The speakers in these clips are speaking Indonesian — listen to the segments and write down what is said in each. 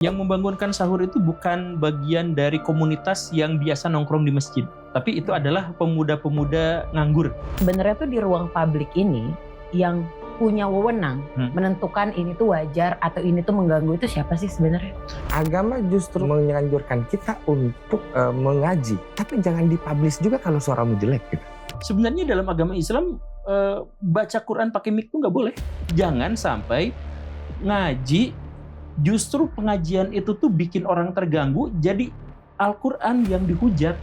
Yang membangunkan sahur itu bukan bagian dari komunitas yang biasa nongkrong di masjid, tapi itu adalah pemuda-pemuda nganggur. Sebenarnya tuh di ruang publik ini yang punya wewenang menentukan ini tuh wajar atau ini tuh mengganggu itu siapa sih sebenarnya? Agama justru menganjurkan kita untuk mengaji, tapi jangan dipublish juga kalau suaramu jelek gitu. Sebenarnya dalam agama Islam baca Quran pakai mic tuh nggak boleh. Jangan sampai ngaji justru pengajian itu tuh bikin orang terganggu, jadi Al-Quran yang dihujat.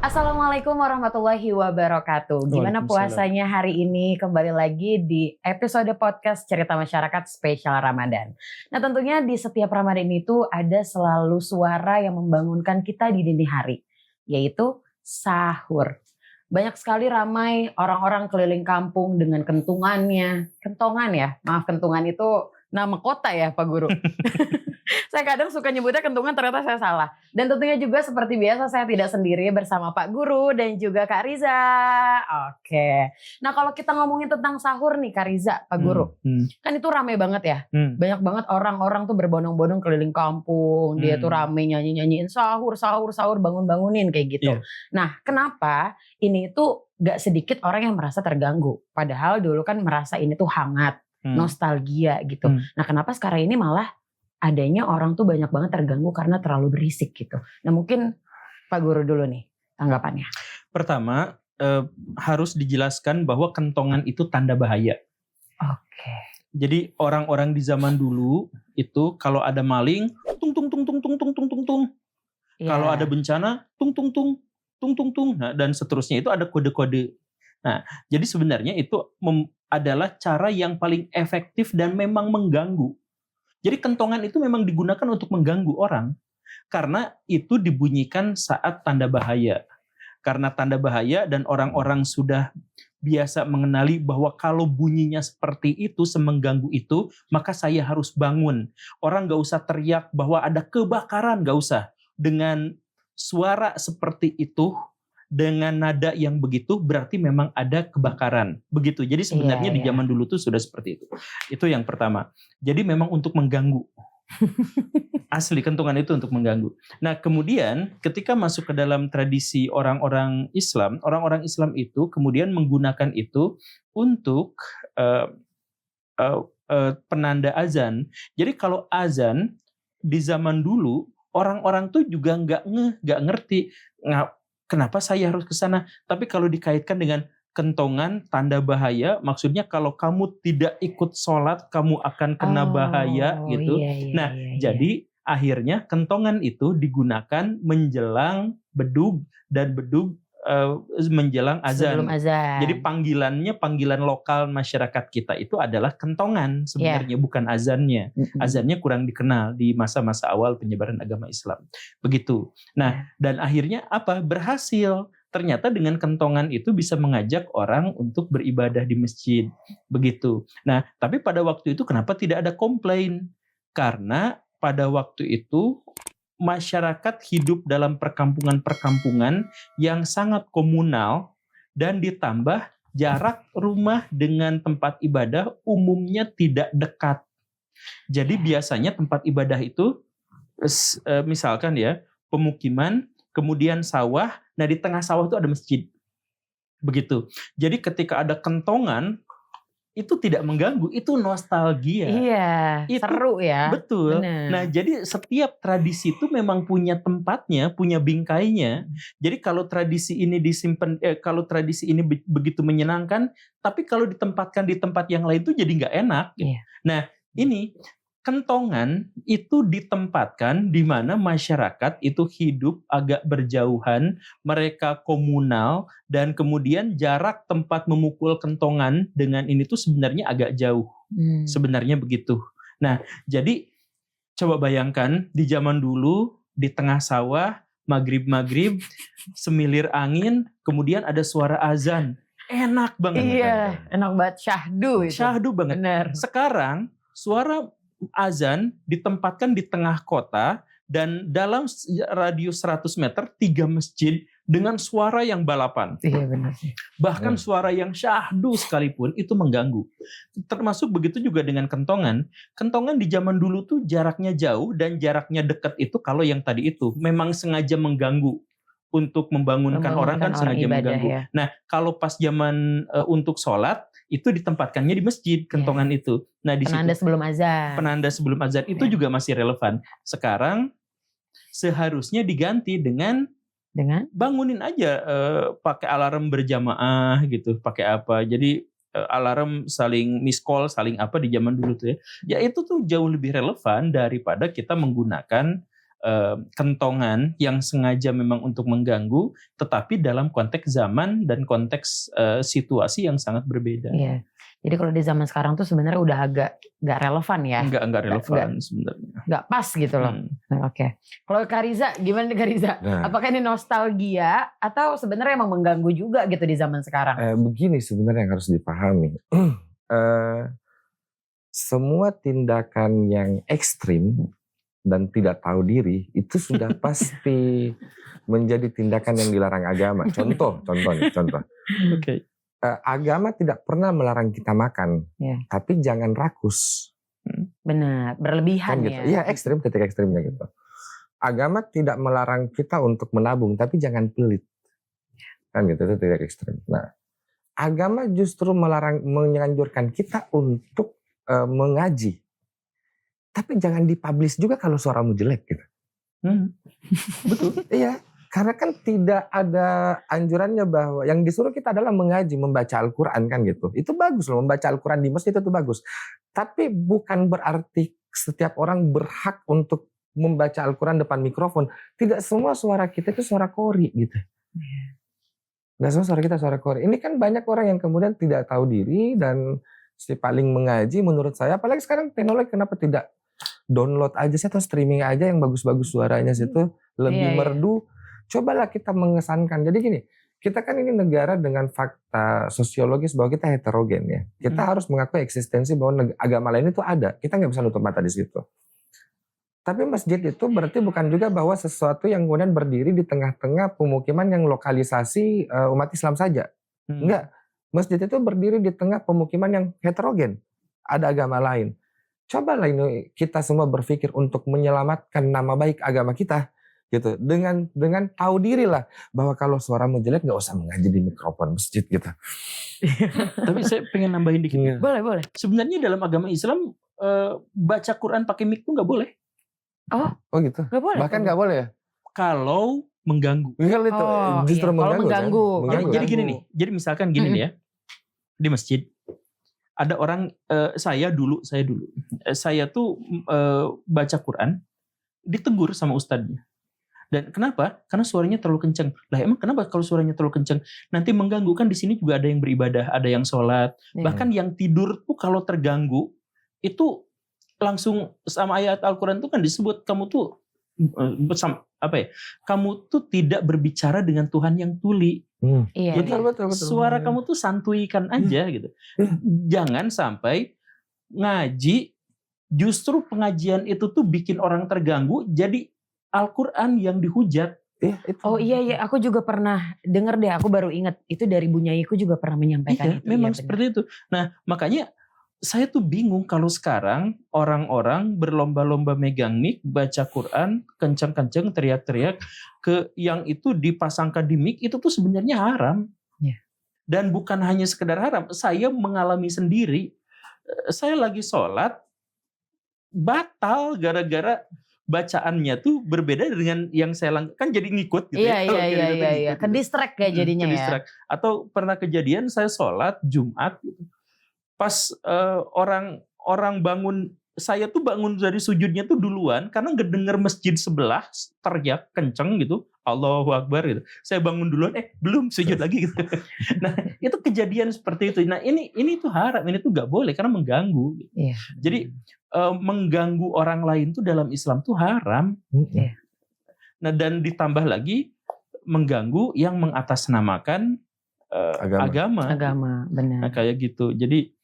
Assalamualaikum warahmatullahi wabarakatuh. Gimana puasanya hari ini? Kembali lagi di episode podcast Cerita Masyarakat Spesial Ramadan. Nah, tentunya di setiap Ramadan itu ada selalu suara yang membangunkan kita di dini hari, yaitu sahur. Banyak sekali ramai orang-orang keliling kampung dengan kentungannya. Kentongan ya, maaf, kentungan itu nama kota ya Pak Guru. Saya kadang suka nyebutnya kentungan, ternyata saya salah. Dan tentunya juga seperti biasa saya tidak sendiri bersama Pak Guru dan juga Kak Riza. Oke. Nah, kalau kita ngomongin tentang sahur nih Kak Riza, Pak Guru. Kan itu rame banget ya. Banyak banget orang-orang tuh berbondong-bondong keliling kampung. Dia tuh rame nyanyi-nyanyiin sahur, bangun-bangunin kayak gitu. Nah, kenapa ini tuh gak sedikit orang yang merasa terganggu. Padahal dulu kan merasa ini tuh hangat, nostalgia gitu. Nah, kenapa sekarang ini malah adanya orang tuh banyak banget terganggu karena terlalu berisik gitu. Nah, mungkin Pak Guru dulu nih tanggapannya. Pertama, harus dijelaskan bahwa kentongan itu tanda bahaya. Oke. Jadi orang-orang di zaman dulu itu kalau ada maling, tung tung tung tung tung tung tung tung tung. Kalau ada bencana, tung tung tung tung tung tung. Nah, dan seterusnya itu ada kode-kode. Nah, jadi sebenarnya itu adalah cara yang paling efektif dan memang mengganggu. Jadi kentongan itu memang digunakan untuk mengganggu orang karena itu dibunyikan saat tanda bahaya. Karena tanda bahaya dan orang-orang sudah biasa mengenali bahwa kalau bunyinya seperti itu, semengganggu itu, maka saya harus bangun. Orang gak usah teriak bahwa ada kebakaran, gak usah. Dengan suara seperti itu, dengan nada yang begitu, berarti memang ada kebakaran. Begitu. Jadi sebenarnya di zaman dulu tuh sudah seperti itu. Itu yang pertama. Jadi memang untuk mengganggu. Asli, kentungan itu untuk mengganggu. Nah, kemudian ketika masuk ke dalam tradisi orang-orang Islam itu kemudian menggunakan itu untuk penanda azan. Jadi kalau azan di zaman dulu, orang-orang tuh juga nggak ngerti kenapa saya harus ke sana. Tapi kalau dikaitkan dengan kentongan, tanda bahaya, maksudnya kalau kamu tidak ikut sholat, kamu akan kena bahaya gitu. Jadi akhirnya kentongan itu digunakan menjelang bedug dan bedug menjelang azan. Sebelum azan. Jadi panggilan lokal masyarakat kita itu adalah kentongan sebenarnya, bukan azannya. Azannya kurang dikenal di masa-masa awal penyebaran agama Islam. Begitu. Nah, dan akhirnya apa? Berhasil. Ternyata dengan kentongan itu bisa mengajak orang untuk beribadah di masjid. Begitu. Nah, tapi pada waktu itu kenapa tidak ada komplain? Karena pada waktu itu masyarakat hidup dalam perkampungan-perkampungan yang sangat komunal dan ditambah jarak rumah dengan tempat ibadah umumnya tidak dekat. Jadi biasanya tempat ibadah itu misalkan ya pemukiman, kemudian sawah, nah di tengah sawah itu ada masjid. Begitu. Jadi ketika ada kentongan itu tidak mengganggu, itu nostalgia. Iya, itu seru ya. Betul. Bener. Nah, jadi setiap tradisi itu memang punya tempatnya, punya bingkainya. Jadi kalau tradisi ini disimpan, kalau tradisi ini begitu menyenangkan, tapi kalau ditempatkan di tempat yang lain itu jadi nggak enak. Iya. Nah, ini kentongan itu ditempatkan di mana masyarakat itu hidup agak berjauhan, mereka komunal, dan kemudian jarak tempat memukul kentongan dengan ini tuh sebenarnya agak jauh. Sebenarnya begitu. Nah, jadi coba bayangkan di zaman dulu di tengah sawah, maghrib, semilir angin, kemudian ada suara azan. Enak banget. Iya, enak banget, syahdu itu. Syahdu banget. Bener. Sekarang suara azan ditempatkan di tengah kota dan dalam radius 100 meter 3 masjid dengan suara yang balapan. Iya benar. Bahkan suara yang syahdu sekalipun itu mengganggu. Termasuk begitu juga dengan kentongan. Kentongan di zaman dulu tuh jaraknya jauh dan jaraknya dekat itu kalau yang tadi itu memang sengaja mengganggu. Untuk membangunkan orang kan sengaja ibadah, mengganggu. Ya. Nah kalau pas zaman untuk sholat itu ditempatkannya di masjid kentongan itu. Nah di penanda situ, sebelum azan. Penanda sebelum azan itu juga masih relevan. Sekarang seharusnya diganti dengan bangunin aja pakai alarm berjamaah gitu, pakai apa. Jadi alarm saling miss call, saling apa di zaman dulu tuh ya. Ya itu tuh jauh lebih relevan daripada kita menggunakan kentongan yang sengaja memang untuk mengganggu, tetapi dalam konteks zaman dan konteks situasi yang sangat berbeda. Iya. Jadi kalau di zaman sekarang tuh sebenarnya udah agak nggak relevan ya. Nggak relevan sebenarnya. Nggak pas gitu loh. Nah, Oke. Kalau Kak Riza, gimana nih Kak Riza? Nah. Apakah ini nostalgia atau sebenarnya emang mengganggu juga gitu di zaman sekarang? Begini sebenarnya yang harus dipahami. Semua tindakan yang ekstrim dan tidak tahu diri itu sudah pasti menjadi tindakan yang dilarang agama. Contoh. Oke. Agama tidak pernah melarang kita makan, tapi jangan rakus. Benar, berlebihan Kan gitu. ya. Iya, ekstrim, titik ekstrimnya gitu. Agama tidak melarang kita untuk menabung, tapi jangan pelit. Kan gitu, itu titik ekstrim. Nah, agama justru menganjurkan kita untuk mengaji. Tapi jangan dipublish juga kalau suaramu jelek gitu. Betul. Iya. Karena kan tidak ada anjurannya bahwa yang disuruh kita adalah mengaji, membaca Al-Quran kan gitu. Itu bagus loh, membaca Al-Quran di masjid itu bagus. Tapi bukan berarti setiap orang berhak untuk membaca Al-Quran depan mikrofon. Tidak semua suara kita itu suara kori gitu. Nggak semua suara kita suara kori. Ini kan banyak orang yang kemudian tidak tahu diri dan si paling mengaji menurut saya. Apalagi sekarang teknologi kenapa tidak download aja sih atau streaming aja yang bagus-bagus suaranya situ. Lebih merdu. Cobalah kita mengesankan. Jadi gini, kita kan ini negara dengan fakta sosiologis bahwa kita heterogen ya. Kita harus mengakui eksistensi bahwa agama lain itu ada. Kita nggak bisa nutup mata di situ. Tapi masjid itu berarti bukan juga bahwa sesuatu yang kemudian berdiri di tengah-tengah pemukiman yang lokalisasi umat Islam saja. Enggak. Masjid itu berdiri di tengah pemukiman yang heterogen. Ada agama lain. Cobalah ini kita semua berpikir untuk menyelamatkan nama baik agama kita. Gitu, dengan tahu diri lah bahwa kalau suaramu jelek nggak usah mengaji di mikrofon masjid gitu. Tapi saya pengen nambahin dikit. Boleh. Sebenarnya dalam agama Islam baca Quran pakai mic tuh nggak boleh. Oh gitu. Nggak boleh. Bahkan nggak boleh ya. Kalau mengganggu. Kalau itu justru mengganggu. Kan? Jadi gini nih. Jadi misalkan gini nih ya. Di masjid ada orang saya dulu. Saya tuh baca Quran ditegur sama ustadznya. Dan kenapa? Karena suaranya terlalu kencang. Lah emang kenapa kalau suaranya terlalu kencang? Nanti mengganggu. Kan di sini juga ada yang beribadah, ada yang sholat. Bahkan yang tidur tuh kalau terganggu itu langsung sama ayat Al-Quran tuh kan disebut kamu tuh kamu tuh tidak berbicara dengan Tuhan yang tuli. Iya. Jadi betul. Suara kamu tuh santuikan aja gitu. Jangan sampai ngaji justru pengajian itu tuh bikin orang terganggu. Jadi Al-Quran yang dihujat. Iya, aku juga pernah dengar deh, aku baru ingat itu dari bunyaiku juga pernah menyampaikan itu. Memang seperti itu. Nah, makanya saya tuh bingung kalau sekarang orang-orang berlomba-lomba megang mic, baca Quran, kencang-kencang, teriak-teriak, ke yang itu dipasangkan di mic itu tuh sebenarnya haram. Dan bukan hanya sekedar haram, saya mengalami sendiri. Saya lagi sholat, batal gara-gara bacaannya tuh berbeda dengan yang saya kan jadi ngikut gitu. Iya. Ke distract ya jadinya ya. Atau pernah kejadian saya sholat Jumat gitu. Pas orang bangun, saya tuh bangun dari sujudnya tuh duluan karena ngedenger masjid sebelah teriak kenceng gitu, Allahu Akbar gitu. Saya bangun duluan, belum sujud lagi gitu. Nah itu kejadian seperti itu. Nah ini tuh haram, ini tuh nggak boleh karena mengganggu. Gitu. Iya. Jadi mengganggu orang lain tuh dalam Islam tuh haram. Nah dan ditambah lagi mengganggu yang mengatasnamakan agama. Benar. Nah, kayak gitu. Jadi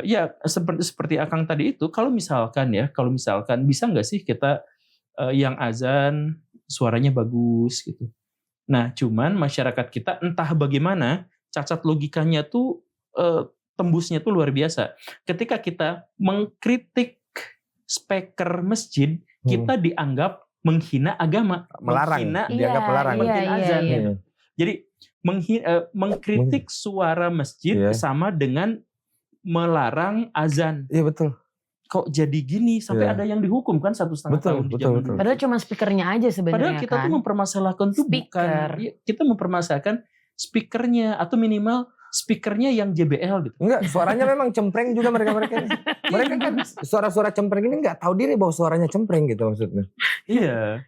ya seperti Akang tadi itu, kalau misalkan bisa nggak sih kita yang azan suaranya bagus gitu. Nah, cuman masyarakat kita entah bagaimana cacat logikanya tuh tembusnya tuh luar biasa. Ketika kita mengkritik speaker masjid, kita dianggap menghina agama, dianggap melarang. menghina azan. Jadi mengkritik suara masjid sama dengan melarang azan. Iya betul. Kok jadi gini sampai ada yang dihukum kan 1,5 tahun di zaman dulu. Padahal cuma speakernya aja sebenarnya. Padahal kita tuh mempermasalahkan tuh bukan, kita mempermasalahkan speakernya atau minimal speakernya yang JBL gitu. Enggak, suaranya memang cempreng juga mereka ini. Mereka kan suara-suara cempreng ini nggak tahu diri bahwa suaranya cempreng gitu maksudnya. Iya,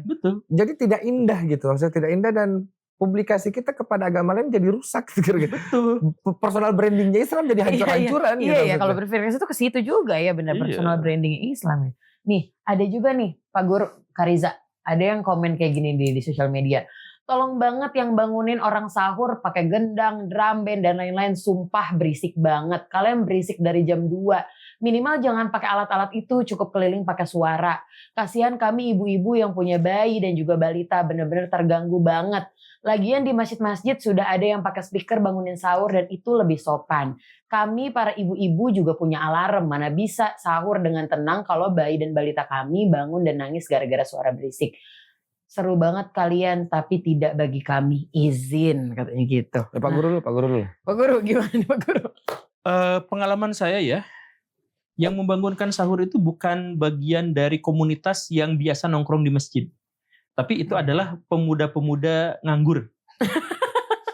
betul. Jadi tidak indah gitu, maksudnya tidak indah dan publikasi kita kepada agama lain jadi rusak gitu. Betul. Personal brandingnya Islam jadi hancur-hancuran. Iya, kalau berverifikasi itu ke situ juga ya benar personal branding Islam. Nih, ada juga nih Pak Guru Kariza, ada yang komen kayak gini di sosial media. Tolong banget yang bangunin orang sahur pakai gendang, drum band dan lain-lain, sumpah berisik banget. Kalian berisik dari jam 2. Minimal jangan pakai alat-alat itu, cukup keliling pakai suara. Kasihan kami ibu-ibu yang punya bayi dan juga balita, benar-benar terganggu banget. Lagian di masjid-masjid sudah ada yang pakai speaker bangunin sahur dan itu lebih sopan. Kami para ibu-ibu juga punya alarm, mana bisa sahur dengan tenang kalau bayi dan balita kami bangun dan nangis gara-gara suara berisik. Seru banget kalian, tapi tidak bagi kami, izin katanya gitu. Pak Guru dulu. Pak Guru gimana nih Pak Guru? Pengalaman saya ya, yang membangunkan sahur itu bukan bagian dari komunitas yang biasa nongkrong di masjid. Tapi itu adalah pemuda-pemuda nganggur.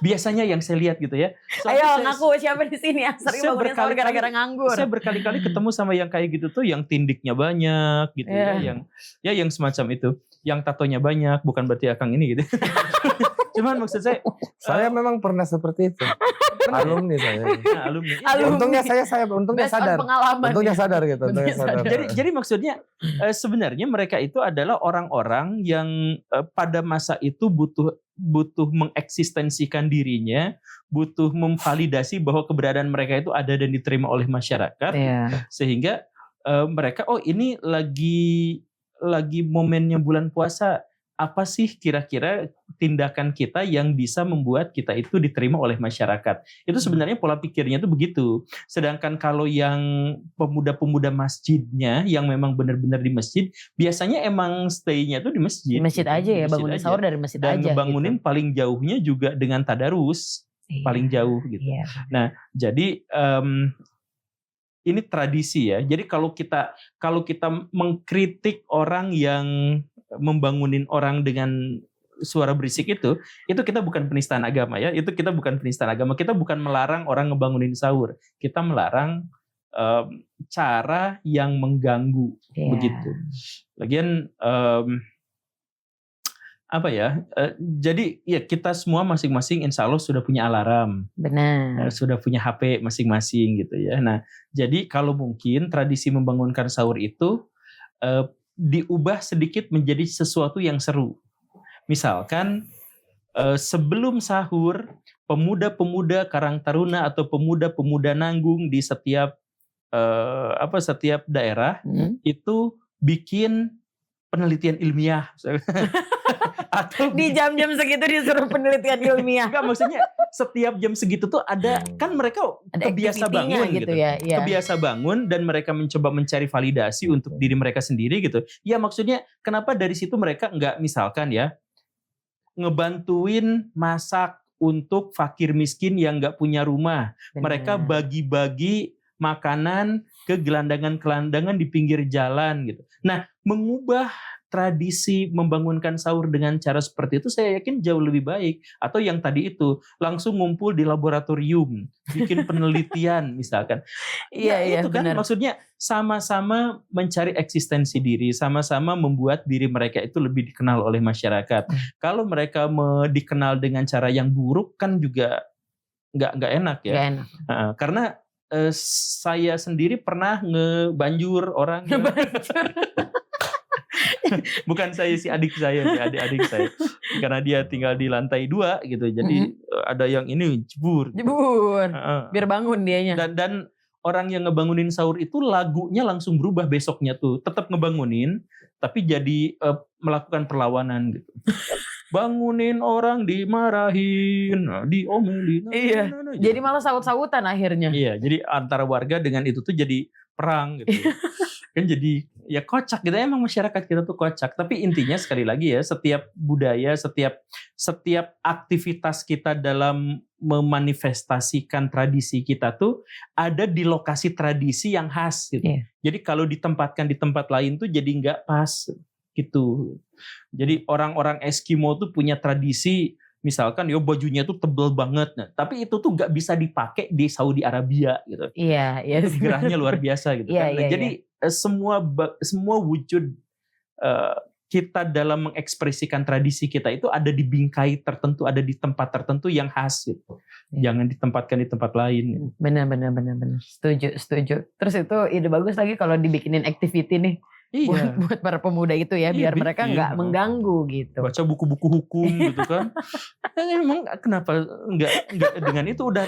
Biasanya yang saya lihat gitu ya. Ayo ngaku siapa di sini yang sering bangunin sahur gara-gara nganggur. Saya berkali-kali ketemu sama yang kayak gitu tuh, yang tindiknya banyak gitu yang semacam itu. Yang tatonya banyak, bukan berarti Akang ini gitu. Cuman maksud saya memang pernah seperti itu. Alumni saya. Alumni. Untungnya saya sadar. Untungnya sadar gitu. Jadi maksudnya sebenarnya mereka itu adalah orang-orang yang pada masa itu butuh mengeksistensikan dirinya, butuh memvalidasi bahwa keberadaan mereka itu ada dan diterima oleh masyarakat, sehingga mereka ini lagi momennya bulan puasa, apa sih kira-kira tindakan kita yang bisa membuat kita itu diterima oleh masyarakat. Itu sebenarnya pola pikirnya itu begitu. Sedangkan kalau yang pemuda-pemuda masjidnya yang memang benar-benar di masjid, biasanya emang stay-nya tuh di masjid. Masjid aja ya, bangunin sahur dari masjid dan aja. Dan ngebangunin gitu. Paling jauhnya juga dengan tadarus, paling jauh gitu. Nah, jadi ini tradisi ya. Jadi kalau kita mengkritik orang yang membangunin orang dengan suara berisik itu kita bukan penistaan agama ya. Itu kita bukan penistaan agama. Kita bukan melarang orang ngebangunin sahur. Kita melarang cara yang mengganggu begitu. Lagian jadi ya kita semua masing-masing insya Allah sudah punya alarm. Benar. Sudah punya HP masing-masing gitu ya. Nah, jadi kalau mungkin tradisi membangunkan sahur itu diubah sedikit menjadi sesuatu yang seru. Misalkan sebelum sahur, pemuda-pemuda Karang Taruna atau pemuda-pemuda Nanggung di setiap daerah itu bikin penelitian ilmiah. Atau di jam-jam segitu disuruh penelitian ilmiah. Enggak, maksudnya setiap jam segitu tuh ada, kan mereka kebiasa bangun gitu. Ya. Kebiasa bangun dan mereka mencoba mencari validasi untuk diri mereka sendiri gitu. Ya maksudnya kenapa dari situ mereka enggak misalkan ya ngebantuin masak untuk fakir miskin yang enggak punya rumah. Benar. Mereka bagi-bagi makanan ke gelandangan-gelandangan di pinggir jalan gitu. Nah, mengubah tradisi membangunkan sahur dengan cara seperti itu saya yakin jauh lebih baik. Atau yang tadi itu langsung ngumpul di laboratorium, bikin penelitian misalkan. Iya, itu kan benar. Maksudnya sama-sama mencari eksistensi diri, sama-sama membuat diri mereka itu lebih dikenal oleh masyarakat. Kalau mereka dikenal dengan cara yang buruk kan juga nggak enak ya. Nggak enak. Karena saya sendiri pernah ngebanjur orang. Bukan saya, si adik saya, adik saya. Karena dia tinggal di lantai 2 gitu. Jadi ada yang ini jebur. Biar bangun dianya. Dan orang yang ngebangunin sahur itu lagunya langsung berubah besoknya tuh. Tetap ngebangunin tapi jadi melakukan perlawanan gitu. bangunin orang dimarahin, diomelin. Iya. Jadi malah saut-sautan akhirnya. Iya, jadi antara warga dengan itu tuh jadi perang gitu. Kan jadi ya kocak gitu, emang masyarakat kita tuh kocak. Tapi intinya sekali lagi ya, setiap budaya, setiap aktivitas kita dalam memanifestasikan tradisi kita tuh ada di lokasi tradisi yang khas gitu. Iya. Jadi kalau ditempatkan di tempat lain tuh jadi nggak pas gitu. Jadi orang-orang Eskimo tuh punya tradisi, misalkan bajunya tuh tebel banget, nah, tapi itu tuh nggak bisa dipakai di Saudi Arabia gitu. Iya, iya. Itu gerahnya luar biasa gitu Iya, kan. Nah, iya, jadi semua wujud kita dalam mengekspresikan tradisi kita itu ada di bingkai tertentu, ada di tempat tertentu yang khas gitu. Iya. Jangan ditempatkan di tempat lain. Gitu. Benar. Setuju. Terus itu ide bagus lagi kalau dibikinin activity nih. Iya. Buat para pemuda itu ya, Iya, biar mereka bikin. nggak mengganggu gitu. Baca buku-buku hukum gitu kan. Emang kenapa nggak dengan itu udah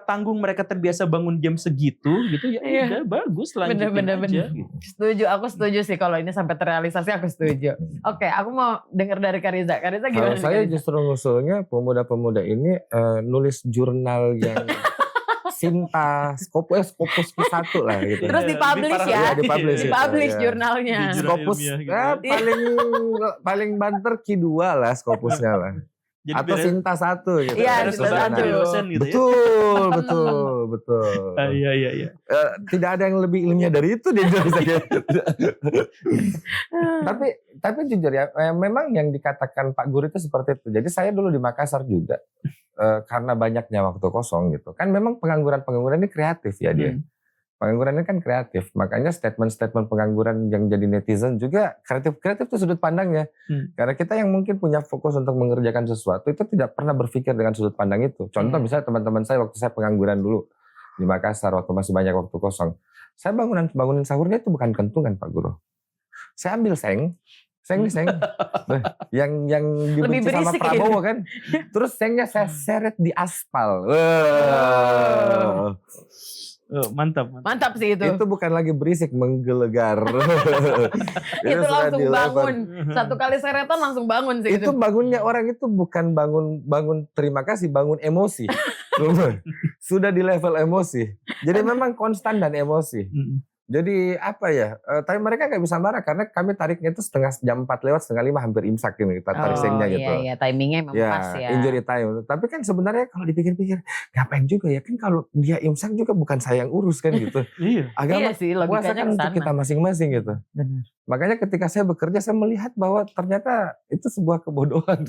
tanggung, mereka terbiasa bangun jam segitu gitu ya. Iya. Udah bagus, lanjutin aja. Bener. Gitu. Aku setuju sih kalau ini sampai terrealisasi, aku setuju. Oke, aku mau dengar dari Kariza. Kariza gimana? Kalau saya Kariza? justru ngusulnya pemuda-pemuda ini nulis jurnal yang Sinta Scopus Q1 lah gitu. Terus dipublish ya? Iya, dipublish. Dipublish Iya. jurnalnya. Di jurnal Scopus ilmiah gitu. paling banter Q2 lah Scopusnya lah. Jadi Atau beres- Sinta 1 gitu. Iya, beres Sinta lebaran 1. jadi dosen gitu ya. Betul. Iya. Tidak ada yang lebih ilmiah dari itu di Indonesia. tapi jujur ya, memang yang dikatakan Pak Guru itu seperti itu. Jadi saya dulu di Makassar juga, karena banyaknya waktu kosong gitu. Kan memang pengangguran ini kreatif ya dia. Pengangguran ini kan kreatif, makanya statement-statement pengangguran yang jadi netizen juga kreatif itu sudut pandangnya. Karena kita yang mungkin punya fokus untuk mengerjakan sesuatu itu tidak pernah berpikir dengan sudut pandang itu. Contoh misalnya teman-teman saya waktu saya pengangguran dulu di Makassar waktu masih banyak waktu kosong, saya bangunin sahurnya itu bukan kentungan Pak Guru. Saya ambil seng yang Lebih dibenci sama berisik Prabowo kan. Terus sengnya saya seret di aspal. Mantap sih itu. Itu bukan lagi berisik, menggelegar. Itu sudah langsung dilebar. bangun. Satu kali seretan langsung bangun sih Itu bangunnya orang itu bukan bangun terima kasih, bangun emosi. Sudah di level emosi. Jadi memang konstan dan emosi. Jadi apa ya? Tapi mereka nggak bisa marah karena kami tariknya itu setengah jam 4 lewat setengah 5 hampir imsak ini kita tarik sengnya gitu. Iya, timingnya memang pas ya. Injury time. Tapi kan sebenarnya kalau dipikir-pikir ngapain juga ya, kan kalau dia imsak juga bukan saya yang urus kan gitu. Iya. Agama Iya sih, puasa logikanya kan untuk kesana. kita masing-masing gitu. Benar. Makanya ketika saya bekerja saya melihat bahwa ternyata itu sebuah kebodohan.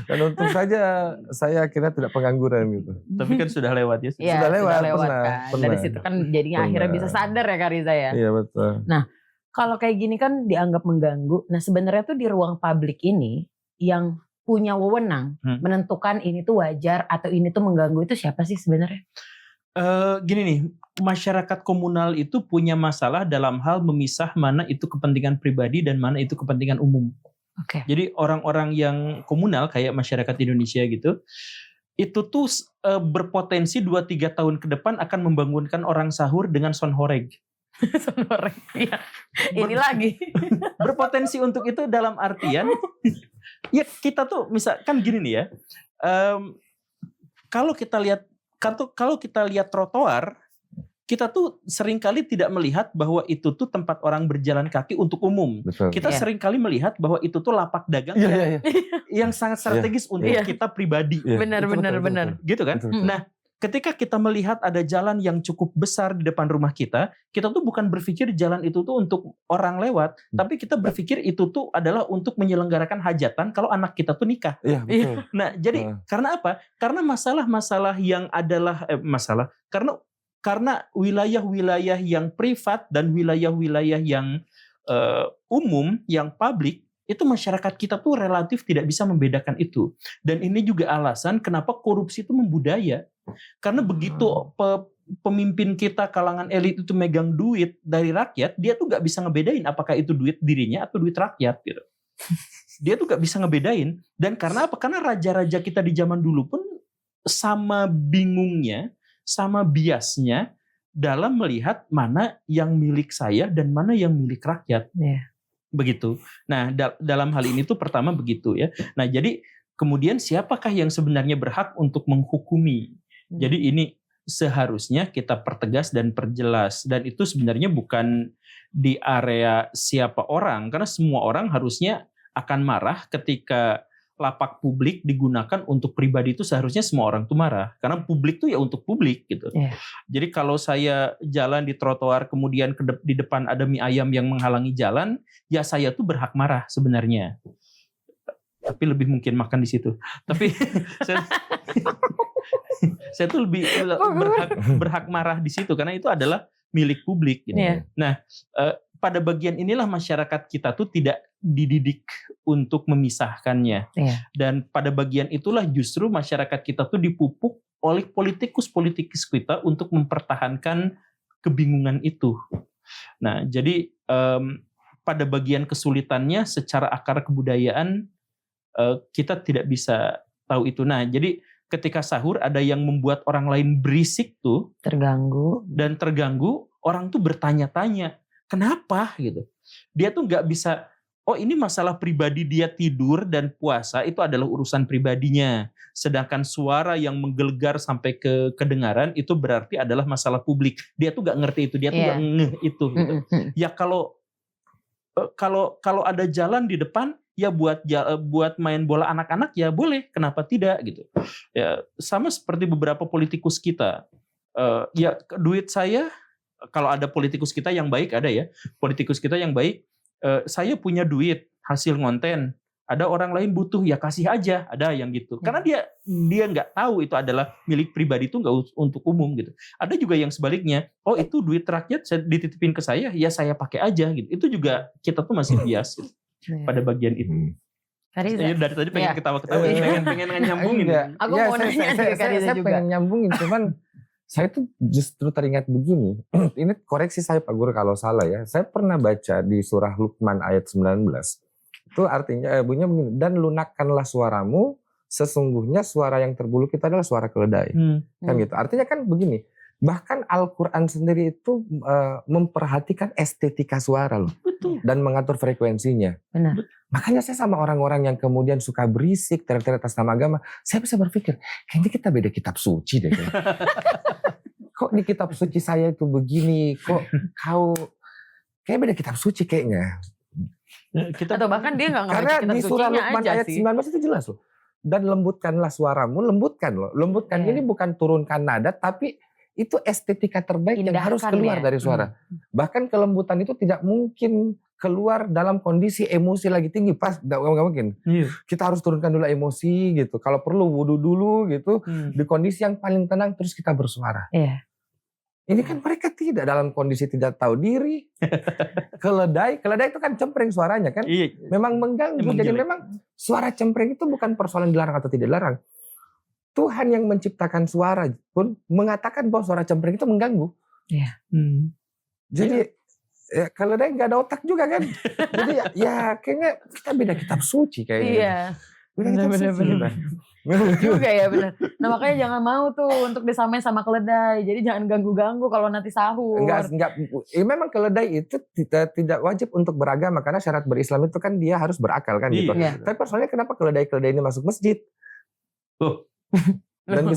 Dan untung saja saya akhirnya tidak pengangguran gitu. Tapi kan sudah lewat ya. Iya, Sudah lewat, kan. pernah. Dari situ kan jadinya akhirnya bisa sadar ya Kariza ya. Iya betul. Kalau kayak gini kan dianggap mengganggu. Nah sebenarnya tuh di ruang publik ini yang punya wewenang menentukan ini tuh wajar atau ini tuh mengganggu itu siapa sih sebenarnya? Gini nih, masyarakat komunal itu punya masalah dalam hal memisah mana itu kepentingan pribadi dan mana itu kepentingan umum. Oke. Jadi orang-orang yang komunal kayak masyarakat Indonesia gitu, itu tuh berpotensi 2-3 tahun ke depan akan membangunkan orang sahur dengan sonhoreg. Sonhoreg, iya. Ini lagi. Berpotensi untuk itu dalam artian, ya kita tuh misalkan gini nih ya, kalau kita lihat trotoar, kita tuh seringkali tidak melihat bahwa itu tuh tempat orang berjalan kaki untuk umum. Betul. Kita seringkali melihat bahwa itu tuh lapak dagang yang sangat strategis untuk kita pribadi. Benar. Gitu kan? Betul. Nah, ketika kita melihat ada jalan yang cukup besar di depan rumah kita tuh bukan berpikir jalan itu tuh untuk orang lewat, tapi kita berpikir itu tuh adalah untuk menyelenggarakan hajatan kalau anak kita tuh nikah. Iya, betul. Nah, jadi karena apa? Karena masalah-masalah yang adalah karena wilayah-wilayah yang privat dan wilayah-wilayah yang umum, yang publik, itu masyarakat kita tuh relatif tidak bisa membedakan itu. Dan ini juga alasan kenapa korupsi itu membudaya. Karena begitu pemimpin kita, kalangan elit itu megang duit dari rakyat, dia tuh gak bisa ngebedain apakah itu duit dirinya atau duit rakyat gitu. Dia tuh gak bisa ngebedain. Dan karena apa? Karena raja-raja kita di zaman dulu pun sama bingungnya, sama biasnya dalam melihat mana yang milik saya dan mana yang milik rakyat. Yeah. begitu. Nah, dalam hal ini tuh pertama begitu ya. Nah, jadi kemudian siapakah yang sebenarnya berhak untuk menghukumi? Jadi ini seharusnya kita pertegas dan perjelas, dan itu sebenarnya bukan di area siapa orang, karena semua orang harusnya akan marah ketika lapak publik digunakan untuk pribadi. Itu seharusnya semua orang tuh marah, karena publik tuh ya untuk publik gitu. Jadi kalau saya jalan di trotoar kemudian di depan ada mie ayam yang menghalangi jalan, ya saya tuh berhak marah sebenarnya. Tapi lebih mungkin makan di situ. Tapi saya tuh lebih berhak marah di situ karena itu adalah milik publik gitu. Nah, pada bagian inilah masyarakat kita tuh tidak dididik untuk memisahkannya. Dan pada bagian itulah justru masyarakat kita tuh dipupuk oleh politikus kita untuk mempertahankan kebingungan itu. Nah, jadi pada bagian kesulitannya secara akar kebudayaan kita tidak bisa tahu itu. Nah, jadi ketika sahur ada yang membuat orang lain berisik tuh, terganggu, orang tuh bertanya-tanya, kenapa gitu? Dia tuh nggak bisa, oh ini masalah pribadi dia tidur dan puasa itu adalah urusan pribadinya. Sedangkan suara yang menggelegar sampai ke kedengaran itu berarti adalah masalah publik. Dia tuh nggak ngerti itu, dia tuh nggak ngeh itu. Gitu. Ya kalau ada jalan di depan, ya buat main bola anak-anak ya boleh, kenapa tidak gitu. Ya sama seperti beberapa politikus kita. Ya duit saya, kalau ada politikus kita yang baik ada ya, politikus kita yang baik, saya punya duit hasil ngonten, ada orang lain butuh ya kasih aja, ada yang gitu. Karena dia nggak tahu itu adalah milik pribadi, itu nggak untuk umum gitu. Ada juga yang sebaliknya, oh itu duit rakyat saya dititipin ke saya, ya saya pakai aja gitu. Itu juga kita tuh masih bias gitu. Pada bagian itu. Kariza. Dari tadi pengen ketawa-ketawa, pengen nyambungin. Aku mau nanya ke Kariza juga. Pengen nyambungin, cuman saya tuh justru teringat begini. Ini koreksi saya Pak Guru kalau salah ya. Saya pernah baca di surah Luqman ayat 19. Itu artinya bunyinya begini, dan lunakkanlah suaramu, sesungguhnya suara yang terbuluk itu adalah suara keledai. Kan gitu. Artinya kan begini. Bahkan Al-Quran sendiri itu memperhatikan estetika suara loh. Betul. Dan mengatur frekuensinya. Benar. Makanya saya sama orang-orang yang kemudian suka berisik, teriak-teriak atas nama agama, saya bisa berpikir, kayaknya kita beda kitab suci deh. Kok di kitab suci saya itu begini, kok kayak beda kitab suci kayaknya. Atau bahkan dia nggak ngerti karena kitab di surah sucinya Luqman aja ayat sih. 19 itu jelas loh. Dan lembutkanlah suaramu, lembutkan loh. Lembutkan ini bukan turunkan nada, tapi itu estetika terbaik yang harus keluar dari suara. Bahkan kelembutan itu tidak mungkin keluar dalam kondisi emosi lagi tinggi, pas nggak mungkin. Kita harus turunkan dulu emosi gitu. Kalau perlu wudu dulu gitu, di kondisi yang paling tenang terus kita bersuara. Ini kan mereka tidak dalam kondisi tidak tahu diri. Keledai itu kan cempreng suaranya kan, memang mengganggu. Jadi memang suara cempreng itu bukan persoalan dilarang atau tidak dilarang. Tuhan yang menciptakan suara pun mengatakan bahwa suara cempreng itu mengganggu. Jadi ya, kalau dia nggak ada otak juga kan. Jadi ya kayaknya kita beda kitab suci kayaknya. Beda kitab suci. Juga ya benar. Nah makanya jangan mau tuh untuk disamain sama keledai. Jadi jangan ganggu-ganggu kalau nanti sahur. Enggak. Memang keledai itu tidak wajib untuk beragama karena syarat berislam itu kan dia harus berakal kan gitu. Tapi persoalannya kenapa keledai ini masuk masjid? Dan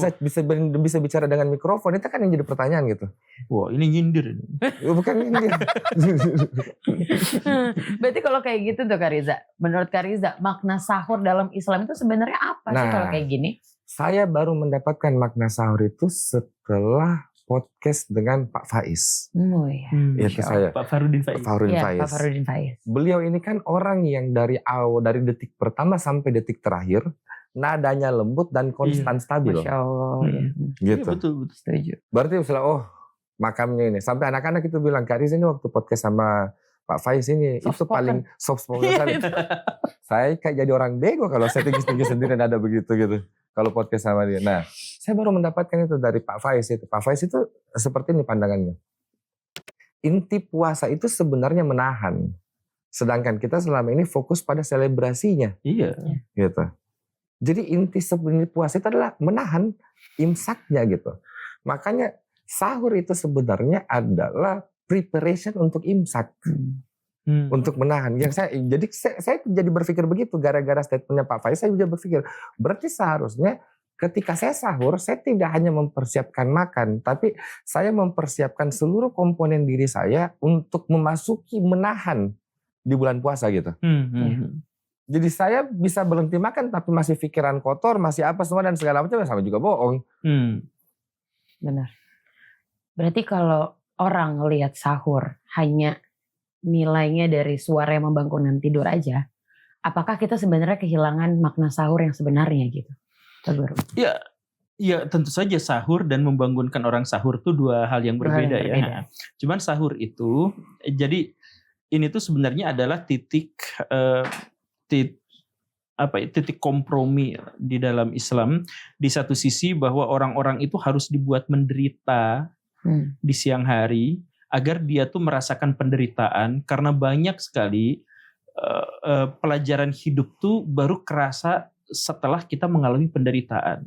bisa bicara dengan mikrofon, itu kan yang jadi pertanyaan gitu. Wah ini nyindir. Bukan nyindir. Berarti kalau kayak gitu tuh Kariza, menurut Kariza makna sahur dalam Islam itu sebenarnya apa sih kalau kayak gini? Saya baru mendapatkan makna sahur itu setelah podcast dengan Pak Faiz. Itu saya. Pak Farudin Faiz. Beliau ini kan orang yang dari detik pertama sampai detik terakhir nadanya lembut dan konstan stabil. Masya Allah. Gitu. Betul. Setuju. Berarti misalnya makamnya ini. Sampai anak-anak itu bilang, Kariza ini waktu podcast sama Pak Faiz ini itu paling soft spoken sekali. Saya kayak jadi orang bego kalau saya tinggi sendiri dan ada begitu gitu. Kalau podcast sama dia. Nah, saya baru mendapatkan itu dari Pak Faiz itu. Pak Faiz itu seperti ini pandangannya. Inti puasa itu sebenarnya menahan. Sedangkan kita selama ini fokus pada selebrasinya. Iya. Gitu. Jadi inti sebenarnya puasa itu adalah menahan imsaknya gitu. Makanya sahur itu sebenarnya adalah preparation untuk imsak. untuk menahan. Jadi saya jadi berpikir begitu gara-gara statementnya Pak Faiz, saya juga berpikir berarti seharusnya ketika saya sahur, saya tidak hanya mempersiapkan makan, tapi saya mempersiapkan seluruh komponen diri saya untuk memasuki menahan di bulan puasa gitu. Jadi saya bisa berhenti makan tapi masih pikiran kotor, masih apa semua dan segala macam, sama juga bohong. Benar. Berarti kalau orang lihat sahur hanya nilainya dari suara yang membangunkan tidur aja, apakah kita sebenarnya kehilangan makna sahur yang sebenarnya gitu? Ya tentu saja sahur dan membangunkan orang sahur itu dua hal yang berbeda ya. Cuman sahur itu, jadi ini tuh sebenarnya adalah titik kompromi di dalam Islam. Di satu sisi bahwa orang-orang itu harus dibuat menderita di siang hari, agar dia tuh merasakan penderitaan, karena banyak sekali pelajaran hidup tuh baru kerasa setelah kita mengalami penderitaan.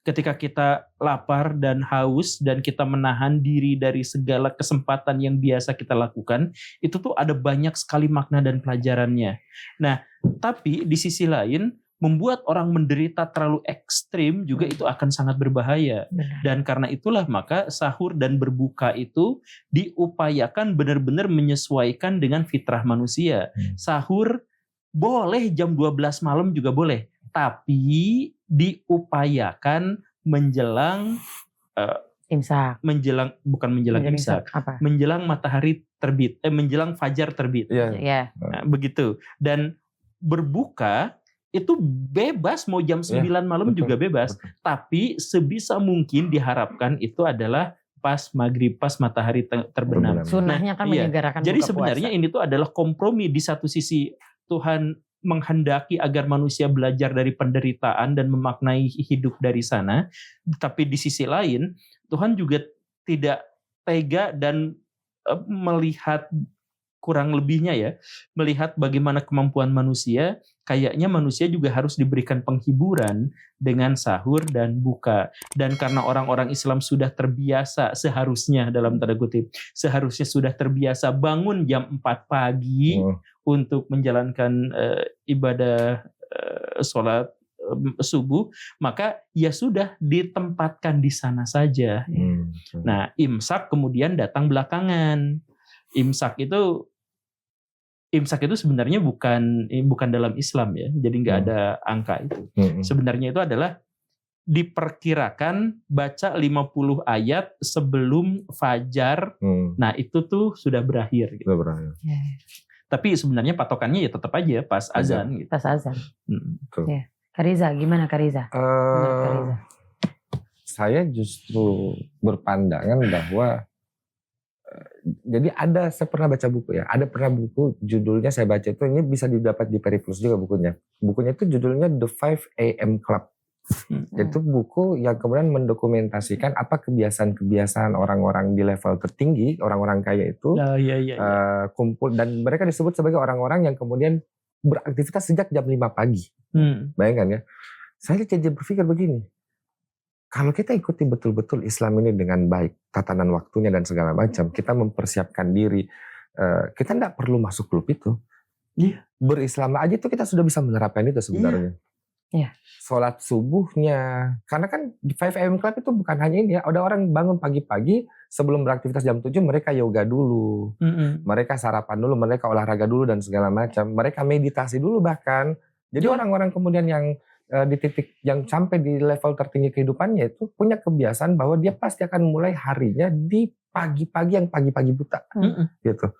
Ketika kita lapar dan haus dan kita menahan diri dari segala kesempatan yang biasa kita lakukan, itu tuh ada banyak sekali makna dan pelajarannya. Nah, tapi di sisi lain, membuat orang menderita terlalu ekstrim juga itu akan sangat berbahaya. Dan karena itulah maka sahur dan berbuka itu diupayakan benar-benar menyesuaikan dengan fitrah manusia. Sahur boleh jam 12 malam juga boleh, tapi diupayakan menjelang imsak. Menjelang matahari terbit, menjelang fajar terbit. Nah, begitu. Dan berbuka itu bebas, mau jam 9 malam juga bebas. Tapi sebisa mungkin diharapkan itu adalah pas maghrib, pas matahari terbenam. Sunnahnya kan menyegerakan buka Jadi sebenarnya puasa. ini tuh adalah kompromi. Di satu sisi Tuhan menghendaki agar manusia belajar dari penderitaan dan memaknai hidup dari sana. Tapi di sisi lain Tuhan juga tidak tega dan melihat kurang lebihnya ya, melihat bagaimana kemampuan manusia, kayaknya manusia juga harus diberikan penghiburan dengan sahur dan buka. Dan karena orang-orang Islam sudah terbiasa, seharusnya dalam tanda kutip, seharusnya sudah terbiasa bangun jam 4 pagi untuk menjalankan ibadah sholat subuh, maka ya sudah ditempatkan di sana saja. Nah, imsak kemudian datang belakangan. Imsak itu sebenarnya bukan dalam Islam ya, jadi nggak ada angka itu. Sebenarnya itu adalah diperkirakan baca 50 ayat sebelum fajar. Nah itu tuh sudah berakhir. Gitu. Tapi sebenarnya patokannya ya tetap aja pas azan. Gitu. Pas azan. Ya. Kariza, gimana Kariza? Saya justru berpandangan bahwa jadi saya pernah baca buku ya. Ada pernah buku judulnya saya baca itu, ini bisa didapat di Periplus juga bukunya. Bukunya itu judulnya The 5 AM Club. Itu buku yang kemudian mendokumentasikan apa kebiasaan-kebiasaan orang-orang di level tertinggi, orang-orang kaya itu kumpul, dan mereka disebut sebagai orang-orang yang kemudian beraktivitas sejak jam 5 pagi. Bayangkan ya. Saya jadi berpikir begini. Kalau kita ikuti betul-betul Islam ini dengan baik, tatanan waktunya dan segala macam, kita mempersiapkan diri, kita tidak perlu masuk klub itu. Berislam aja itu kita sudah bisa menerapkan itu sebenarnya. Sholat subuhnya, karena kan di 5 AM Club itu bukan hanya ini ya, ada orang bangun pagi-pagi sebelum beraktivitas jam 7 mereka yoga dulu, mereka sarapan dulu, mereka olahraga dulu dan segala macam, mereka meditasi dulu bahkan. Jadi orang-orang kemudian yang di titik yang sampai di level tertinggi kehidupannya itu punya kebiasaan bahwa dia pasti akan mulai harinya di pagi-pagi yang pagi-pagi buta, gitu.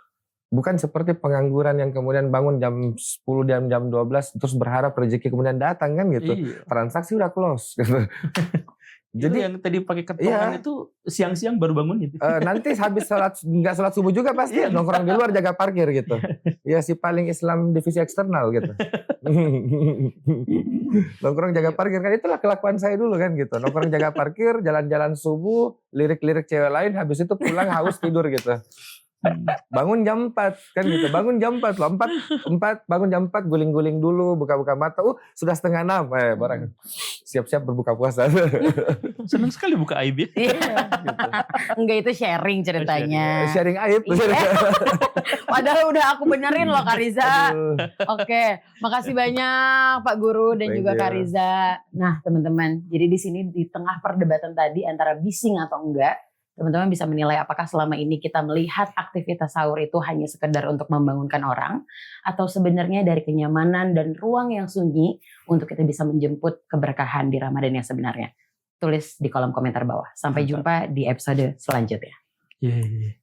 Bukan seperti pengangguran yang kemudian bangun jam 10 dan jam 12 terus berharap rezeki kemudian datang kan gitu. Transaksi udah close gitu. Jadi yang tadi pakai ketongan itu siang-siang baru bangun gitu. Nanti habis nggak sholat subuh juga pasti nongkrong di luar jaga parkir gitu. Ya si paling Islam divisi eksternal gitu. Nongkrong jaga parkir kan itulah kelakuan saya dulu kan gitu. Nongkrong jaga parkir, jalan-jalan subuh, lirik-lirik cewek lain, habis itu pulang haus tidur gitu. Bangun jam 4 kan gitu. Bangun jam 4 loh. 4 bangun jam 4 guling-guling dulu, buka-buka mata. Sudah setengah 6 barang. siap-siap berbuka puasa. Senang sekali buka aib ya. Iya. Gitu. Enggak, itu sharing ceritanya. Sharing aib. Iya. Padahal udah aku benerin loh Kak Riza. Aduh. Oke, makasih banyak Pak Guru dan Thank juga you. Kak Riza. Nah teman-teman, jadi di sini di tengah perdebatan tadi antara bising atau enggak, teman-teman bisa menilai apakah selama ini kita melihat aktivitas sahur itu hanya sekedar untuk membangunkan orang, atau sebenarnya dari kenyamanan dan ruang yang sunyi untuk kita bisa menjemput keberkahan di Ramadan yang sebenarnya. Tulis di kolom komentar bawah. Sampai Mantap. jumpa di episode selanjutnya. Yeah.